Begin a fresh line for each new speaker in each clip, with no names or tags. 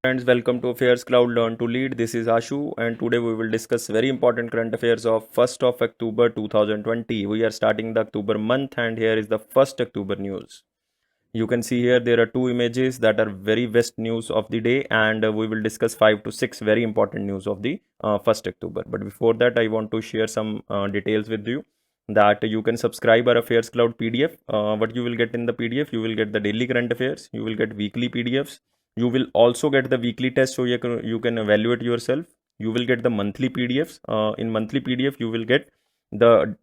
Friends, welcome to Affairs Cloud Learn to Lead. This is Ashu, and today we will discuss very important current affairs of 1st of October 2020. We are starting the October month, and here is the 1st October news. You can see here there are two images that are very best news of the day, and we will discuss 5 to 6 very important news of the 1st October. But before that, I want to share some details with you that you can subscribe our Affairs Cloud PDF. What you will get in the PDF, you will get the daily current affairs, you will get weekly PDFs. You will also get the weekly test, so you can evaluate yourself. You will get the monthly PDFs. In monthly PDF, you will get the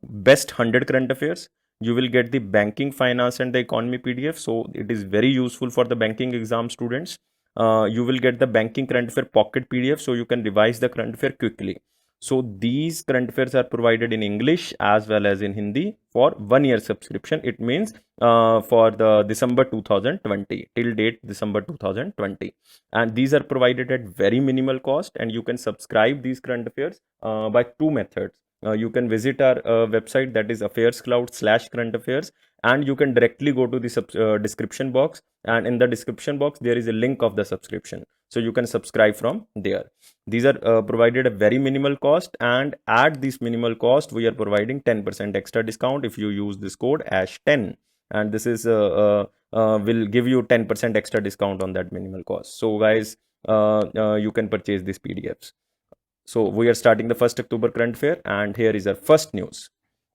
best 100 current affairs. You will get the banking, finance, and the economy PDF. So it is very useful for the banking exam students. You will get the banking current affair pocket PDF, so you can revise the current affair quickly. So these current affairs are provided in English as well as in Hindi for 1 year subscription. It means for the December 2020 till date December 2020, and these are provided at very minimal cost, and you can subscribe these current affairs by two methods. You can visit our website, that is affairscloud/current affairs, and you can directly go to the description box, and in the description box there is a link of the subscription, so you can subscribe from there. These are provided at very minimal cost, and at this minimal cost we are providing 10% extra discount if you use this code ASH10, and this is will give you 10% extra discount on that minimal cost. So guys, you can purchase these PDFs. So we are starting the 1st October current affair, and here is our first news.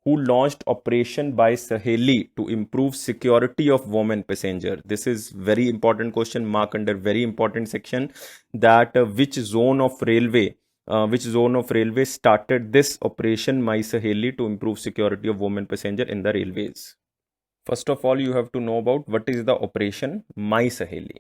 Who launched Operation by Saheli to improve security of women passenger? This is very important question mark under very important section, that which zone of railway started this Operation My Saheli to improve security of women passenger in the railways? First of all, you have to know about what is the Operation My Saheli.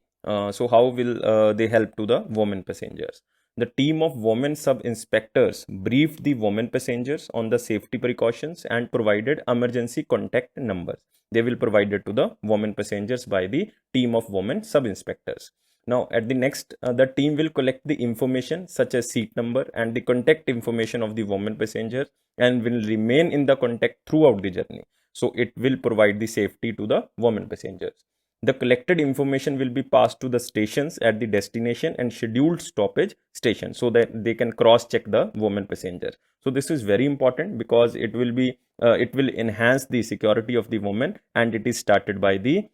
So how will they help to the women passengers? The team of women sub-inspectors briefed the women passengers on the safety precautions and provided emergency contact numbers. They will provide it to the women passengers by the team of women sub-inspectors. Now, at the next, the team will collect the information such as seat number and the contact information of the women passengers, and will remain in the contact throughout the journey. So it will provide the safety to the women passengers. The collected information will be passed to the stations at the destination and scheduled stoppage station, so that they can cross check the women passengers. So this is very important because it will enhance the security of the women, and it is started by the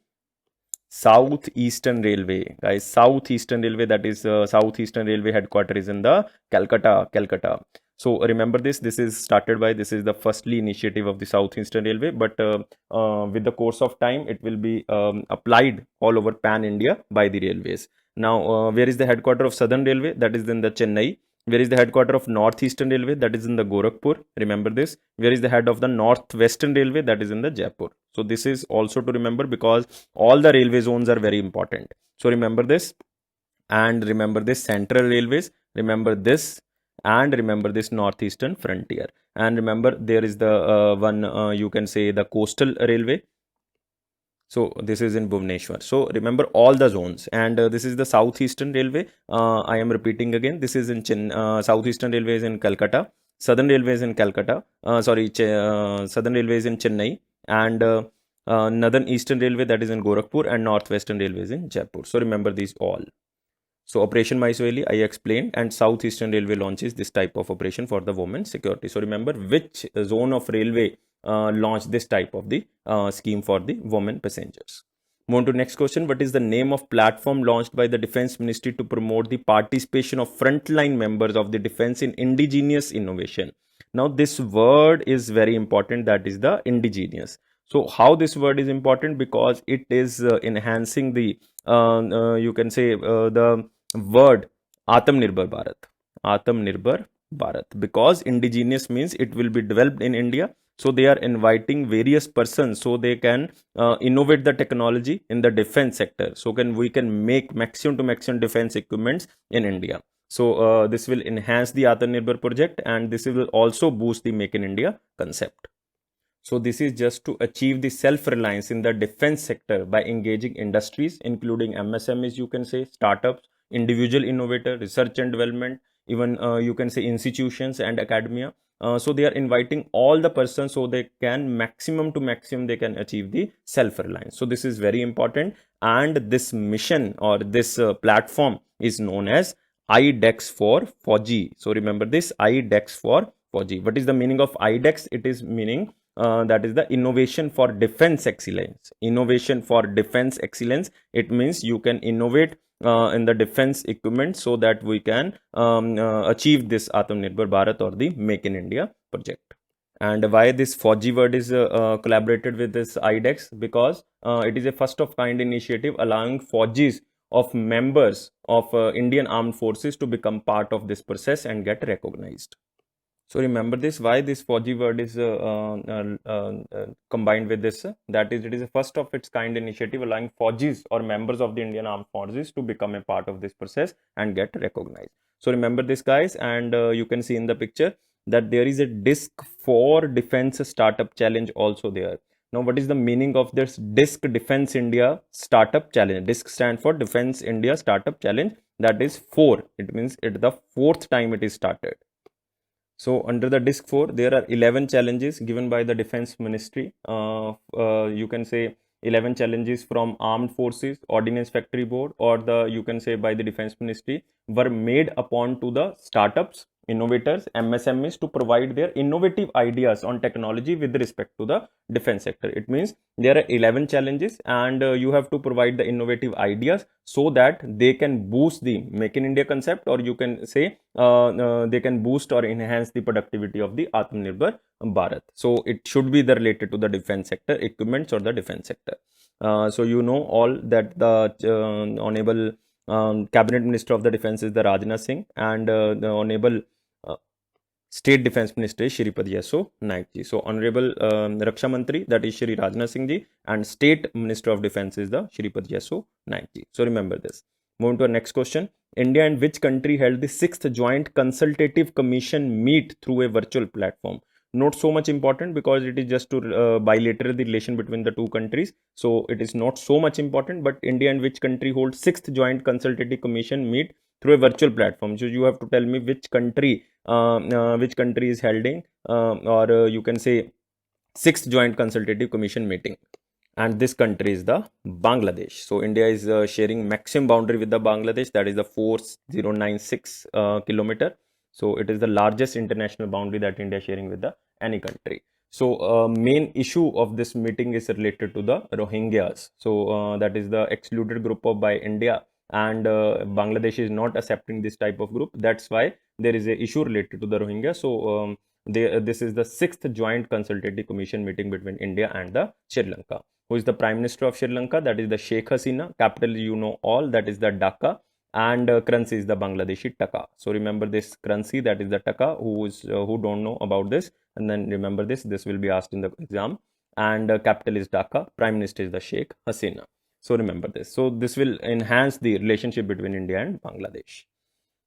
Southeastern Railway, guys. Southeastern Railway, that is Southeastern Railway headquarters is in the Calcutta. So remember this is started by, this is the firstly initiative of the Southeastern Railway, but with the course of time it will be applied all over pan India by the railways. Now where is the headquarter of Southern Railway? That is in the Chennai. Where is the headquarter of Northeastern Railway? That is in the Gorakhpur. Remember this. Where is the head of the Northwestern Railway? That is in the Jaipur. So this is also to remember, because all the railway zones are very important. So remember this, and remember this Central Railways. Remember this, and remember this Northeastern Frontier. And remember there is the one you can say the Coastal Railway. So this is in Bhubaneswar. So remember all the zones, and this is the Southeastern Railway. I am repeating again. This is in Southeastern Railway is in Calcutta. Southern Railway is in Calcutta. Southern Railway is in Chennai, and Northern Eastern Railway, that is in Gorakhpur, and Northwestern Railway is in Jaipur. So remember these all. So Operation My Saheli I explained, and Southeastern Railway launches this type of operation for the women security. So remember which zone of railway launched this type of the scheme for the women passengers. Move on to next question. What is the name of platform launched by the Defense Ministry to promote the participation of frontline members of the defense in indigenous innovation? Now this word is very important, that is the indigenous. So how this word is important? Because it is enhancing the you can say the word Atmanirbhar Bharat, because indigenous means it will be developed in India. So they are inviting various persons so they can innovate the technology in the defense sector. So we can make maximum to maximum defense equipments in India. So this will enhance the Atmanirbhar project, and this will also boost the Make in India concept. So this is just to achieve the self-reliance in the defense sector by engaging industries, including MSMEs, you can say, startups, individual innovator, research and development, even you can say institutions and academia. So they are inviting all the persons so they can maximum to maximum they can achieve the self-reliance. So this is very important, and this mission or this platform is known as IDEX for FOGI. So remember this, IDEX for FOGI. What is the meaning of IDEX? It is meaning that is the innovation for defense excellence. Innovation for defense excellence. It means you can innovate in the defense equipment so that we can achieve this Atmanirbhar Bharat or the Make in India project. And why this FOGI word is collaborated with this IDEX? Because it is a first of kind initiative allowing FOGIs of members of Indian Armed Forces to become part of this process and get recognized. So remember this, why this FOGI word is combined with this. That is, it is a first of its kind initiative allowing FOGIs or members of the Indian Armed Forces to become a part of this process and get recognized. So remember this, guys, and you can see in the picture that there is a DISC for Defense Startup Challenge also there. Now, what is the meaning of this DISC Defense India Startup Challenge? DISC stands for Defense India Startup Challenge. That is 4. It means it's the 4th time it is started. So under the DISC 4, there are 11 challenges given by the Defense Ministry. You can say 11 challenges from Armed Forces, Ordnance Factory Board, or the you can say by the Defense Ministry were made upon to the startups, innovators, MSMEs to provide their innovative ideas on technology with respect to the defense sector. It means there are 11 challenges and you have to provide the innovative ideas so that they can boost the Make in India concept, or you can say they can boost or enhance the productivity of the Atmanirbhar Bharat. So it should be the related to the defense sector, equipments or the defense sector. So you know all that the Honorable Cabinet Minister of the Defense is the Rajnath Singh, and the Honorable State Defense Minister is Shripad Yesso Naik ji. So Honorable Raksha Mantri, that is Shri Rajnath Singh ji, and State Minister of Defense is the Shripad Yesso Naik ji. So remember this. Moving to our next question. India and which country held the 6th Joint Consultative Commission meet through a virtual platform? Not so much important because it is just to bilateral the relation between the two countries. So it is not so much important, but India and which country holds 6th Joint Consultative Commission meet through a virtual platform. So you have to tell me which country is holding or you can say 6th Joint Consultative Commission meeting. And this country is the Bangladesh. So India is sharing maximum boundary with the Bangladesh, that is the 4096 kilometer. So it is the largest international boundary that India is sharing with the any country. So main issue of this meeting is related to the Rohingyas. So that is the excluded group of by India, and Bangladesh is not accepting this type of group. That's why there is a issue related to the Rohingya. So this is the 6th Joint Consultative Commission meeting between India and the Sri Lanka. Who is the Prime Minister of Sri Lanka? That is the Sheikh Hasina. Capital you know all, that is the Dhaka, and currency is the Bangladeshi Taka. So remember this currency, that is the Taka. Who don't know about this, and then remember this will be asked in the exam. And capital is Dhaka, Prime Minister is the Sheikh Hasina. So remember this. So this will enhance the relationship between India and Bangladesh.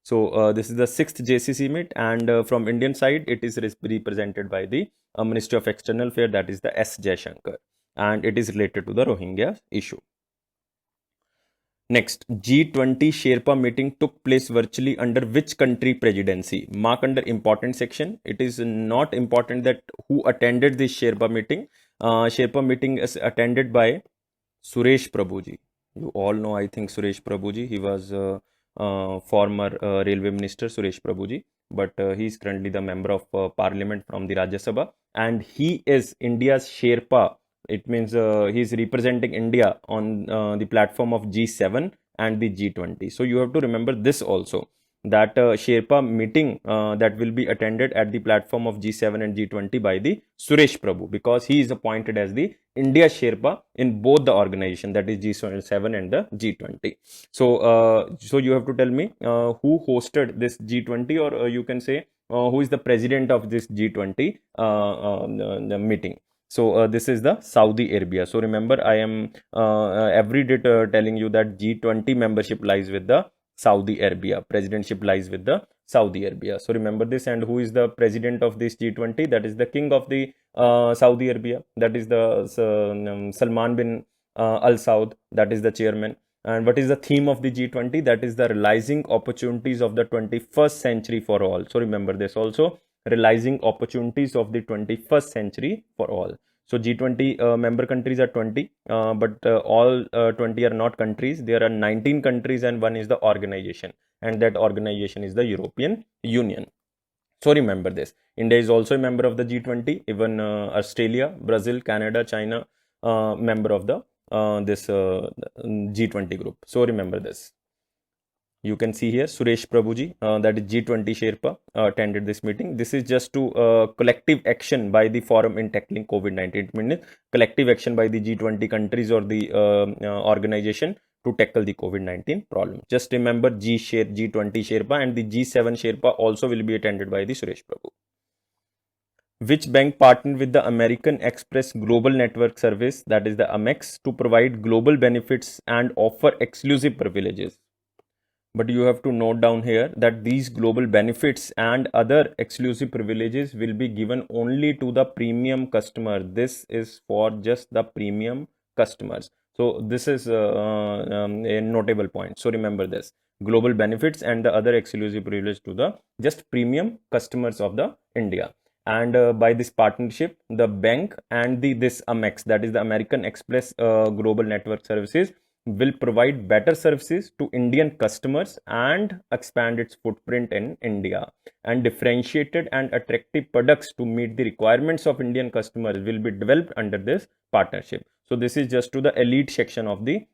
So this is the 6th JCC meet, and from Indian side it is represented by the Ministry of External Affairs, that is the S. Jaishankar, and it is related to the Rohingya issue. Next, G20 Sherpa meeting took place virtually under which country presidency? Mark under important section. It is not important that who attended this Sherpa meeting. Sherpa meeting is attended by Suresh Prabhuji. You all know, I think, Suresh Prabhuji. He was former railway minister, Suresh Prabhuji, but he is currently the member of parliament from the Rajya Sabha, and he is India's Sherpa. It means he is representing India on the platform of G7 and the G20. So you have to remember this also, that Sherpa meeting that will be attended at the platform of G7 and G20 by the Suresh Prabhu, because he is appointed as the India Sherpa in both the organization, that is G7 and the G20. So so you have to tell me who hosted this G20, or you can say who is the president of this G20 meeting. So this is the Saudi Arabia. So remember, I am every day telling you that G20 membership lies with the Saudi Arabia, presidentship lies with the Saudi Arabia. So remember this. And who is the president of this G20? That is the king of the Saudi Arabia, that is the Salman bin Al Saud, that is the chairman. And what is the theme of the G20? That is the realizing opportunities of the 21st century for all. So remember this also, realizing opportunities of the 21st century for all. So G20 member countries are 20, but all 20 are not countries. There are 19 countries and one is the organization, and that organization is the European Union. So remember this. India is also a member of the G20. Even Australia, Brazil, Canada, China, member of the this G20 group. So remember this. You can see here Suresh Prabhuji, that is G20 Sherpa, attended this meeting. This is just to collective action by the forum in tackling COVID-19. It means collective action by the G20 countries or the organization to tackle the COVID-19 problem. Just remember G20 Sherpa and the G7 Sherpa also will be attended by the Suresh Prabhu. Which bank partnered with the American Express Global Network Service, that is the Amex, to provide global benefits and offer exclusive privileges? But you have to note down here that these global benefits and other exclusive privileges will be given only to the premium customer. This is for just the premium customers. So this is a notable point. So remember this: global benefits and the other exclusive privilege to the just premium customers of the India. And by this partnership, the bank and this Amex, that is the American Express Global Network Services, will provide better services to Indian customers and expand its footprint in India. And differentiated and attractive products to meet the requirements of Indian customers will be developed under this partnership. So this is just to the elite section of the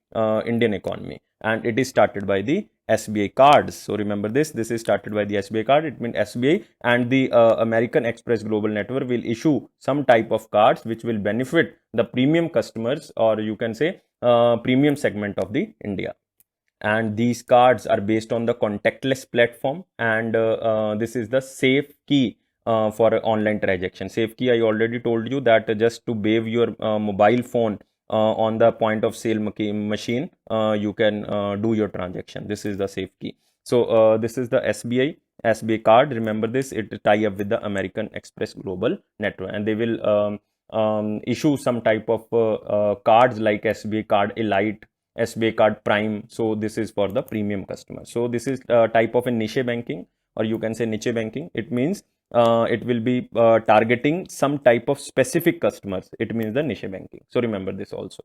Indian economy, and it is started by the SBI cards. So remember this is started by the SBI card. It means SBI and the American Express Global Network will issue some type of cards which will benefit the premium customers, or you can say premium segment of the India. And these cards are based on the contactless platform, and this is the safe key for online transaction. Safe key, I already told you that just to wave your mobile phone on the point of sale machine, you can do your transaction. This is the safe key. So this is the SBI card. Remember this, it tie up with the American Express Global Network, and they will issue some type of cards like SBI Card Elite, SBI Card Prime. So this is for the premium customer. So this is a type of a niche banking, or you can say niche banking. It means it will be targeting some type of specific customers. It means the niche banking. So remember this also.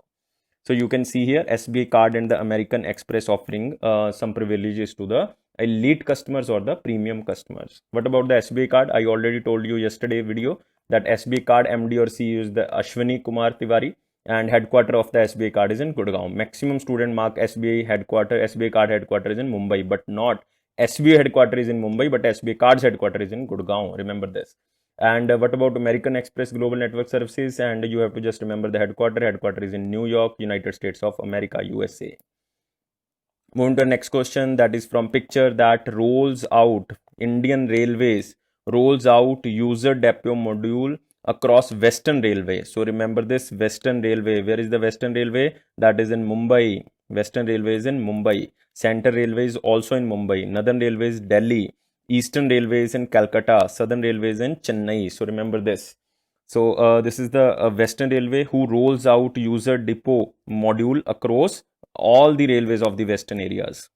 So you can see here SBI Card and the American Express offering some privileges to the elite customers or the premium customers. What about the SBI Card? I already told you yesterday video that SBI Card MD or CEO is the Ashwini Kumar Tiwari, and headquarter of the SBI Card is in Gurgaon. Maximum student mark SBI Card headquarter is in Mumbai, but not SBI headquarter is in Mumbai, but SBI Card's headquarter is in Gurgaon. Remember this. And what about American Express Global Network Services? And you have to just remember the headquarter is in New York, United States of America, USA. Moving to the next question, that is from picture, that rolls out Indian Railways rolls out user depot module across Western Railway. So remember this, Western Railway. Where is the Western Railway? That is in Mumbai. Western Railway is in Mumbai. Central Railway is also in Mumbai. Northern Railway is Delhi. Eastern Railway is in Calcutta. Southern Railway is in Chennai. So remember this. So this is the Western Railway who rolls out user depot module across all the railways of the western areas.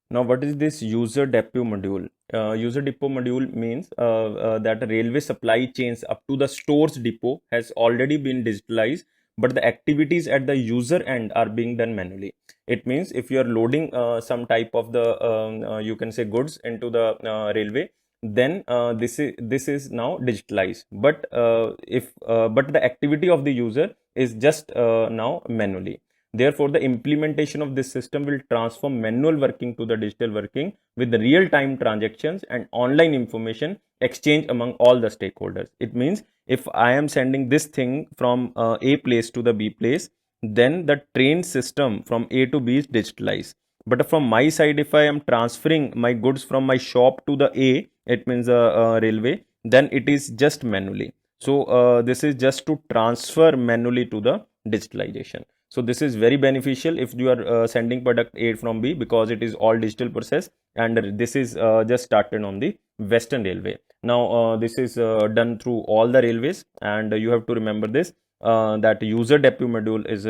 Now, what is this user depot module? User depot module means that railway supply chains up to the store's depot has already been digitalized, but the activities at the user end are being done manually. It means if you are loading some type of the you can say goods into the railway, then this is now digitalized. But but the activity of the user is just now manually. Therefore, the implementation of this system will transform manual working to the digital working with the real-time transactions and online information exchange among all the stakeholders. It means if I am sending this thing from A place to the B place, then the train system from A to B is digitalized. But from my side, if I am transferring my goods from my shop to the A, it means a railway, then it is just manually. So this is just to transfer manually to the digitalization. So this is very beneficial if you are sending product A from B, because it is all digital process, and this is just started on the Western Railway. Now this is done through all the railways, and you have to remember this, that user depot module is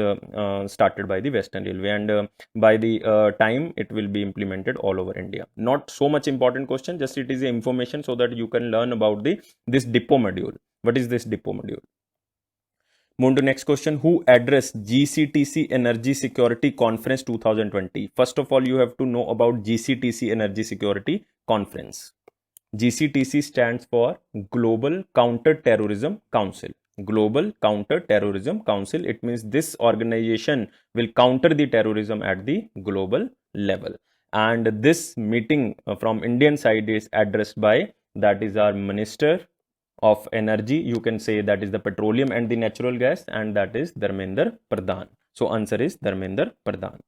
started by the Western Railway, and by the time it will be implemented all over India. Not so much important question, just it is information so that you can learn about this depot module. What is this depot module? Move to next question. Who addressed GCTC Energy Security Conference 2020? First of all, you have to know about GCTC Energy Security Conference. GCTC stands for Global Counter-Terrorism Council. Global Counter-Terrorism Council. It means this organization will counter the terrorism at the global level. And this meeting from Indian side is addressed by, that is our Minister of Energy, you can say that is the petroleum and the natural gas, and that is Dharmendra Pradhan. So answer is Dharmendra Pradhan.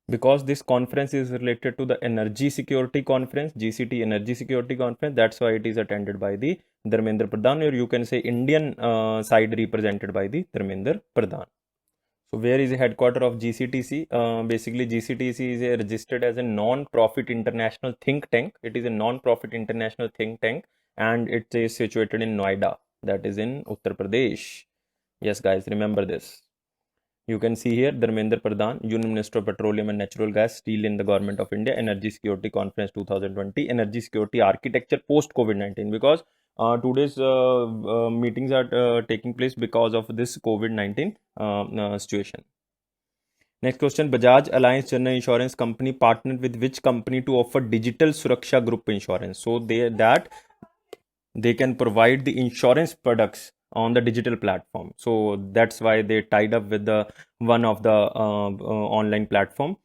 Because this conference is related to the Energy Security Conference, GCT Energy Security Conference, that's why it is attended by the Dharmendra Pradhan, or you can say Indian side represented by the Dharmendra Pradhan. So where is the headquarter of GCTC? Basically, GCTC is registered as a non-profit international think tank. It is a non-profit international think tank, and it is situated in Noida, that is in Uttar Pradesh. Yes, guys, remember this. You can see here Dharmendra Pradhan, Union Minister of Petroleum and Natural Gas, still in the Government of India, Energy Security Conference 2020, Energy Security Architecture post COVID-19. Because today's meetings are taking place because of this COVID-19 situation. Next question. Bajaj Alliance General Insurance Company partnered with which company to offer digital Suraksha Group insurance? So they can provide the insurance products on the digital platform. So that's why they tied up with the one of the online platform.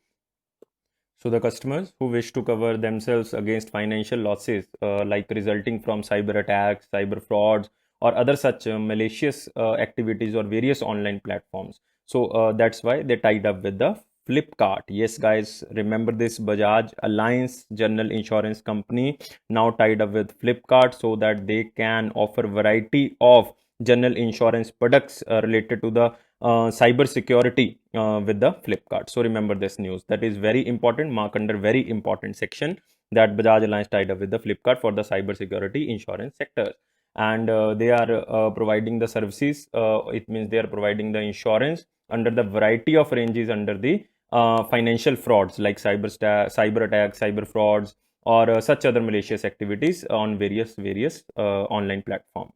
So the customers who wish to cover themselves against financial losses like resulting from cyber attacks, cyber frauds, or other such malicious activities or various online platforms. So that's why they tied up with the Flipkart. Yes, guys, remember this. Bajaj Alliance General Insurance Company now tied up with Flipkart so that they can offer variety of general insurance products related to the cyber security with the Flipkart. So remember this news. That is very important. Mark under very important section that Bajaj Alliance tied up with the Flipkart for the cyber security insurance sector. And they are providing the services. It means they are providing the insurance under the variety of ranges under the financial frauds like cyber attacks, cyber frauds, or such other malicious activities on various online platforms.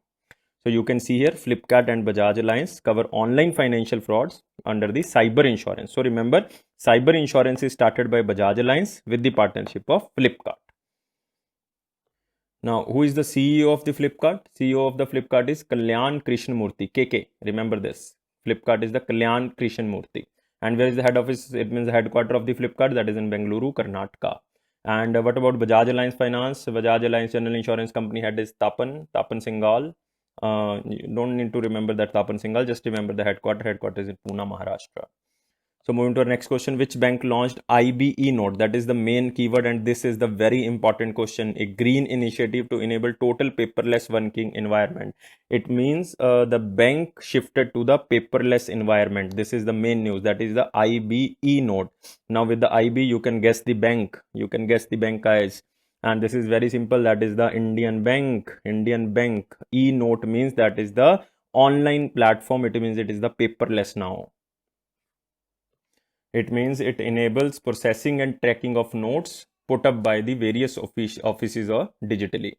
So you can see here Flipkart and Bajaj Alliance cover online financial frauds under the cyber insurance. So remember, cyber insurance is started by Bajaj Alliance with the partnership of Flipkart. Now, who is the CEO of the Flipkart? CEO of the Flipkart is Kalyan Krishnamurthy, KK. Remember this. Flipkart is the Kalyan Krishnamurthy. And where is the head office? It means the headquarter of the Flipkart, that is in Bengaluru, Karnataka. And what about Bajaj Alliance Finance? Bajaj Alliance General Insurance Company head is Tapan Singhal. You don't need to remember that Tapan Singhal, just remember the headquarters in Pune, Maharashtra. So moving to our next question, which bank launched IBE Note? That is the main keyword, and this is the very important question. A green initiative to enable total paperless working environment. It means the bank shifted to the paperless environment. This is the main news. That is the IBE Note. Now with the IB, you can guess the bank. You can guess the bank, guys. And this is very simple. That is the Indian Bank. Indian Bank. E-Note means that is the online platform. It means it is the paperless now. It means it enables processing and tracking of notes put up by the various offices or digitally.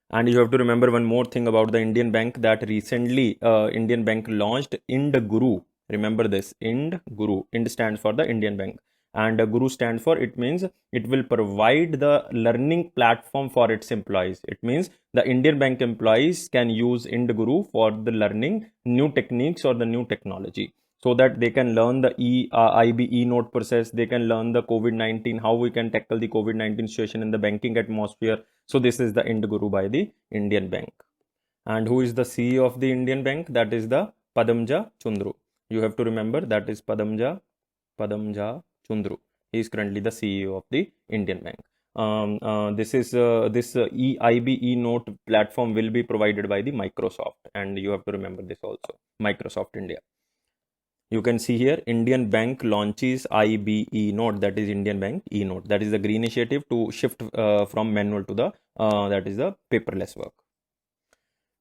And you have to remember one more thing about the Indian Bank, that recently Indian Bank launched IndGuru. Remember this, IndGuru. Ind stands for the Indian Bank. And Guru stands for, it means it will provide the learning platform for its employees. It means the Indian Bank employees can use IndGuru for the learning new techniques or the new technology, so that they can learn the IBE Note process. They can learn the COVID-19, how we can tackle the COVID-19 situation in the banking atmosphere. So this is the IndGuru by the Indian Bank. And who is the CEO of the Indian Bank? That is the Padamja Chundru. You have to remember that is Padamja Chundru. He is currently the CEO of the Indian Bank. This IBE Note platform will be provided by the Microsoft, and you have to remember this also, Microsoft India. You can see here Indian Bank launches IBE Note, that is Indian Bank e-Note. That is the green initiative to shift from manual to the that is the paperless work.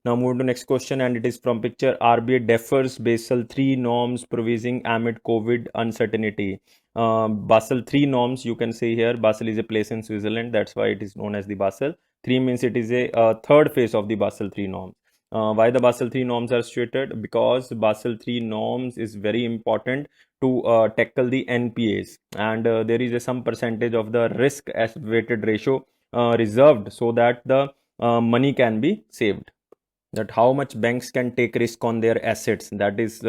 Now move to next question, and it is from picture. RBI defers Basel III norms provisioning amid COVID uncertainty. Basel III norms, you can see here, Basel is a place in Switzerland. That's why it is known as the Basel. 3 means it is a third phase of the Basel III norms. Why the Basel III norms are situated? Because Basel III norms is very important to tackle the NPAs, and there is some percentage of the risk as weighted ratio reserved so that the money can be saved. That how much banks can take risk on their assets, that is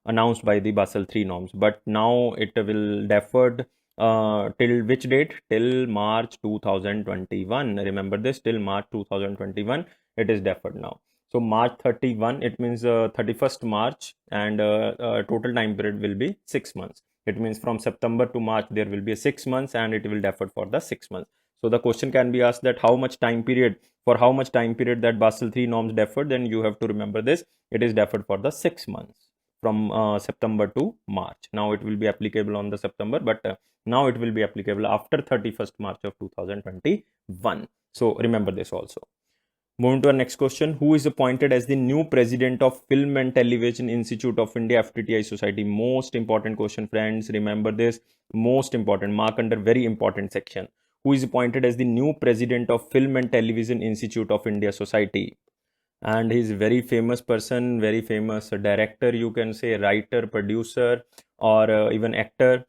announced by the Basel III norms. But now it will deferred till which date? Till March 2021. Remember this, till March 2021 it is deferred now. So March 31, it means 31st March, and total time period will be 6 months. It means from September to March there will be a 6 months, and it will defer for the 6 months. So the question can be asked that how much time period, for how much time period that Basel III norms deferred, then you have to remember this. It is deferred for the 6 months from September to March. Now it will be applicable on the September, but now it will be applicable after 31st March of 2021. So remember this also. Moving to our next question. Who is appointed as the new president of Film and Television Institute of India, FTTI Society? Most important question, friends. Remember this. Most important. Mark under very important section. Who is appointed as the new president of Film and Television Institute of India Society? And he's a very famous person, very famous director, you can say, writer, producer, or even actor.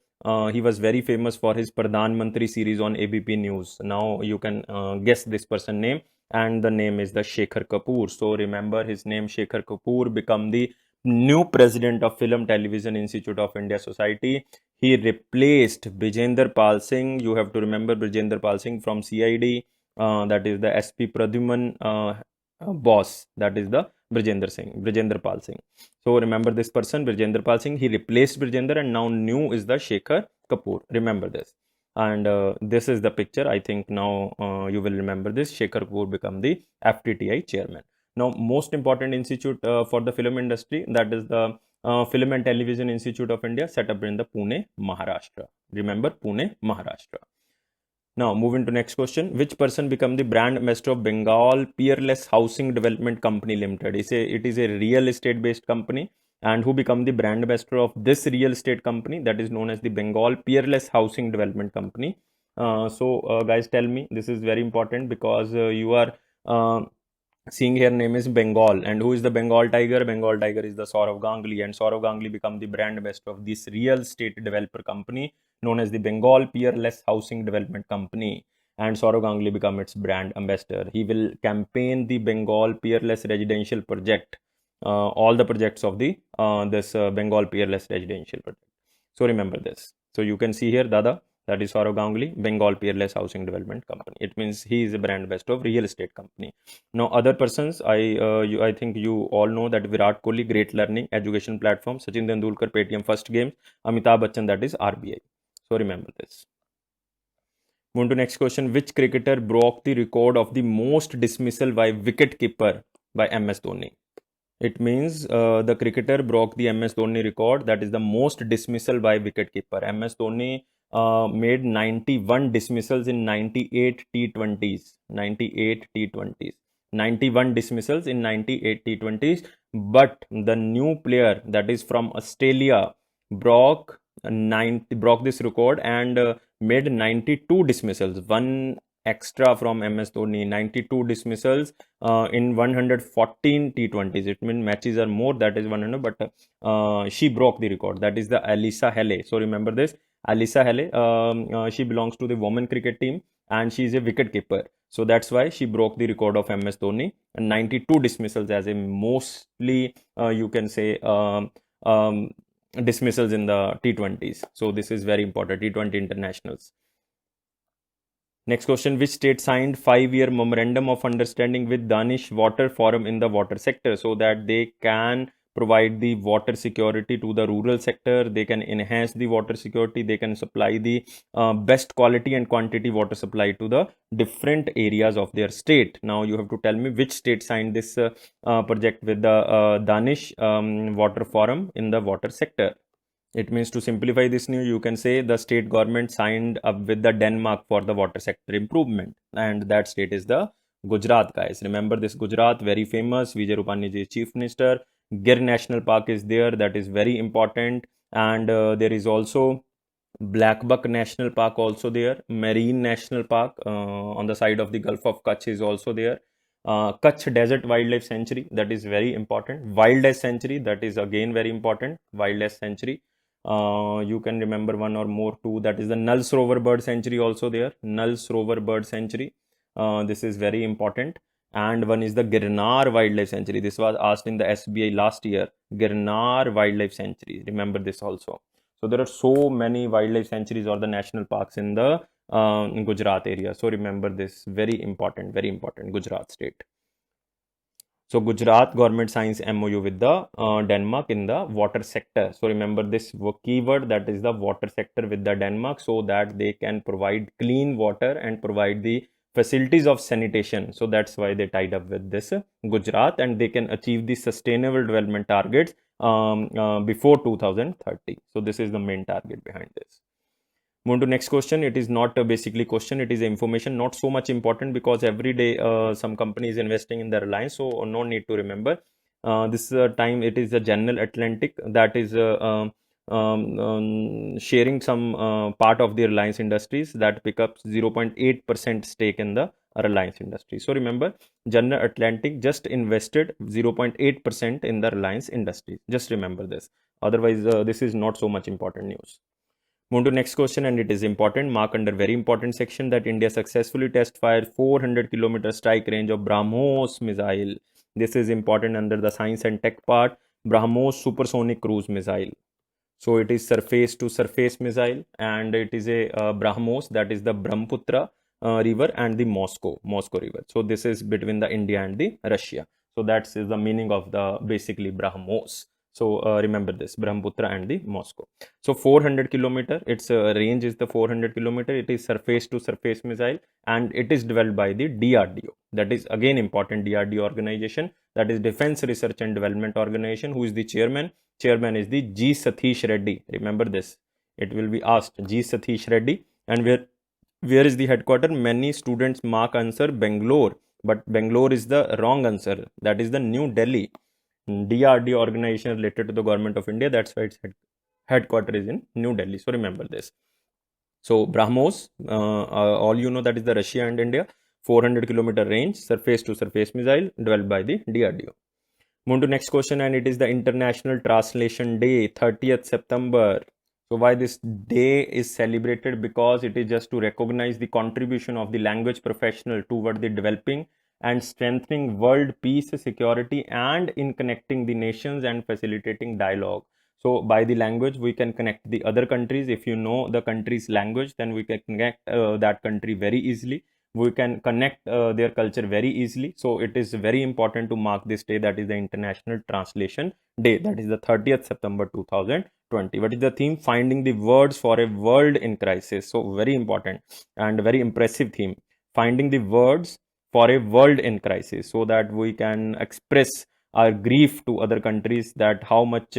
He was very famous for his Pradhan Mantri series on ABP News. Now you can guess this person name, and the name is the Shekhar Kapoor. So remember his name, Shekhar Kapoor, become the new president of Film Television Institute of India Society. He replaced Brijender Pal Singh. You have to remember Brijender Pal Singh from CID. That is the SP Pradyuman boss, that is the Brijender Pal Singh. So remember this person, Brijender Pal Singh. He replaced Brijender, and now new is the Shekhar Kapoor. Remember this. And this is the picture. I think now you will remember this. Shekhar Kapoor become the FTTI chairman. Now, most important institute for the film industry, that is the Film and Television Institute of India, set up in the Pune, Maharashtra. Remember, Pune, Maharashtra. Now, moving to next question. Which person become the brand ambassador of Bengal Peerless Housing Development Company Limited? It is a real estate based company, and who become the brand ambassador of this real estate company, that is known as the Bengal Peerless Housing Development Company. Guys, tell me, this is very important because you are seeing here name is Bengal, and who is the Bengal tiger? Bengal tiger is the Saurav Ganguly, and Saurav Ganguly become the brand ambassador of this real estate developer company known as the Bengal Peerless Housing Development Company, and Saurav Ganguly become its brand ambassador. He will campaign the Bengal Peerless Residential Project, all the projects of the this Bengal Peerless Residential Project. So remember this. So you can see here Dada, that is Saurav Ganguly, Bengal Peerless Housing Development Company. It means he is a brand ambassador of real estate company. Now other persons, I think you all know that Virat Kohli, Great Learning Education Platform, Sachin Tendulkar, Paytm First Games, Amitabh Bachchan, that is RBI. So remember this. Moving to next question. Which cricketer broke the record of the most dismissal by wicket keeper by MS Dhoni? It means the cricketer broke the MS Dhoni record, that is the most dismissal by wicket keeper. MS Dhoni made 91 dismissals in 98 T20s. 98 T20s. 91 dismissals in 98 T20s. But the new player, that is from Australia, broke this record and made 92 dismissals. One extra from MS Dhoni, 92 dismissals in 114 T20s. It means matches are more, that is 100, but she broke the record. That is the Alyssa Heller. So remember this, Alyssa Heller. She belongs to the women cricket team, and she is a wicket keeper. So that's why she broke the record of MS Dhoni, and 92 dismissals as a mostly you can say dismissals in the T20s. So this is very important, T20 internationals. Next question. Which state signed 5-year memorandum of understanding with Danish Water Forum in the water sector, so that they can provide the water security to the rural sector, they can enhance the water security, they can supply the best quality and quantity water supply to the different areas of their state. Now you have to tell me which state signed this project with the Danish Water Forum in the water sector. It means, to simplify this new, you can say the state government signed up with the Denmark for the water sector improvement, and that state is the Gujarat, guys. Remember this Gujarat, very famous. Vijay Rupani ji is chief minister. Gir National Park is there, that is very important, and there is also Blackbuck National Park also there. Marine National Park on the side of the Gulf of Kutch is also there. Kutch Desert Wildlife Sanctuary, that is very important. Wildlife Sanctuary, that is again very important. Wildlife Sanctuary. You can remember one or more too. That is the Null Rover Bird Sanctuary also there. Null Rover Bird Sanctuary. This is very important. And one is the Girnar Wildlife Sanctuary. This was asked in the SBI last year. Girnar Wildlife Sanctuary. Remember this also. So there are so many wildlife sanctuaries or the national parks in the Gujarat area. So remember this, very important, Gujarat state. So Gujarat government signs MOU with the Denmark in the water sector. So remember this keyword, that is the water sector with the Denmark, so that they can provide clean water and provide the facilities of sanitation. So that's why they tied up with this Gujarat, and they can achieve the sustainable development targets before 2030. So this is the main target behind this. Move to next question. It is not a basically question, it is information, not so much important, because every day some company is investing in the Reliance, so no need to remember. This time it is the General Atlantic that is sharing some part of the Reliance Industries, that pick up 0.8% stake in the Reliance Industries. So remember, General Atlantic just invested 0.8% in the Reliance Industries. Just remember this. Otherwise, this is not so much important news. Move to next question, and it is important. Mark under very important section that India successfully test fired 400 km strike range of BrahMos missile. This is important under the science and tech part. BrahMos supersonic cruise missile. So it is surface to surface missile, and it is a BrahMos, that is the Brahmaputra river and the Moscow river. So this is between the India and the Russia. So that's the meaning of the basically BrahMos. So remember this, Brahmaputra and the Moscow. So 400 km, its range is the 400 km. It is surface to surface missile, and it is developed by the DRDO. That is again important, DRDO organization, that is Defense Research and Development Organization. Who is the chairman? Chairman is the G. Satish Reddy. Remember this. It will be asked, G. Satish Reddy. And where is the headquarter? Many students mark answer Bangalore, but Bangalore is the wrong answer. That is the New Delhi. DRDO organization related to the government of India. That's why its headquarter is in New Delhi. So remember this. So BrahMos, all you know, that is the Russia and India, 400 km range, surface to surface missile, developed by the DRDO. Move to next question, and it is the International Translation Day, 30th September. So why this day is celebrated? Because it is just to recognize the contribution of the language professional toward the developing and strengthening world peace, security, and in connecting the nations and facilitating dialogue. So by the language, we can connect the other countries. If you know the country's language, then we can connect that country very easily. We can connect their culture very easily. So it is very important to mark this day, that is the International Translation Day, that is the 30th September 2020. What is the theme? Finding the words for a world in crisis. So very important and very impressive theme. Finding the words for a world in crisis, so that we can express our grief to other countries, that how much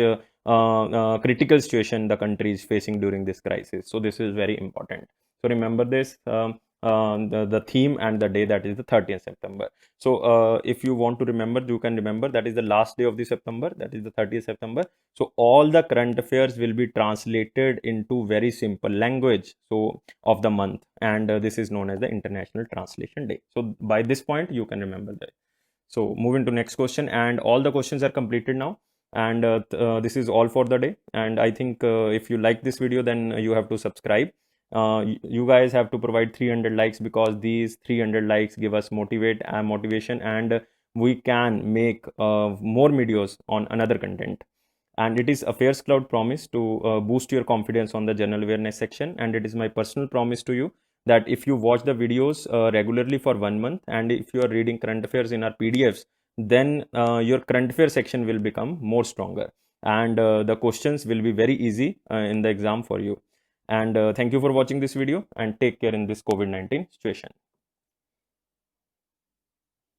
critical situation the country is facing during this crisis. So this is very important. So remember this, the theme and the day, that is the 30th September. So if you want to remember, you can remember that is the last day of the September, that is the 30th September. So all the current affairs will be translated into very simple language so of the month, and this is known as the International Translation Day. So by this point you can remember that. So moving to next question, and all the questions are completed now, and this is all for the day. And I think if you like this video, then you have to subscribe. You guys have to provide 300 likes, because these 300 likes give us motivation, and we can make more videos on another content. And it is Affairs Cloud promise to boost your confidence on the general awareness section, and it is my personal promise to you that if you watch the videos regularly for 1 month, and if you are reading current affairs in our PDFs, then your current affairs section will become more stronger, and the questions will be very easy in the exam for you. And thank you for watching this video, and take care in this COVID-19 situation.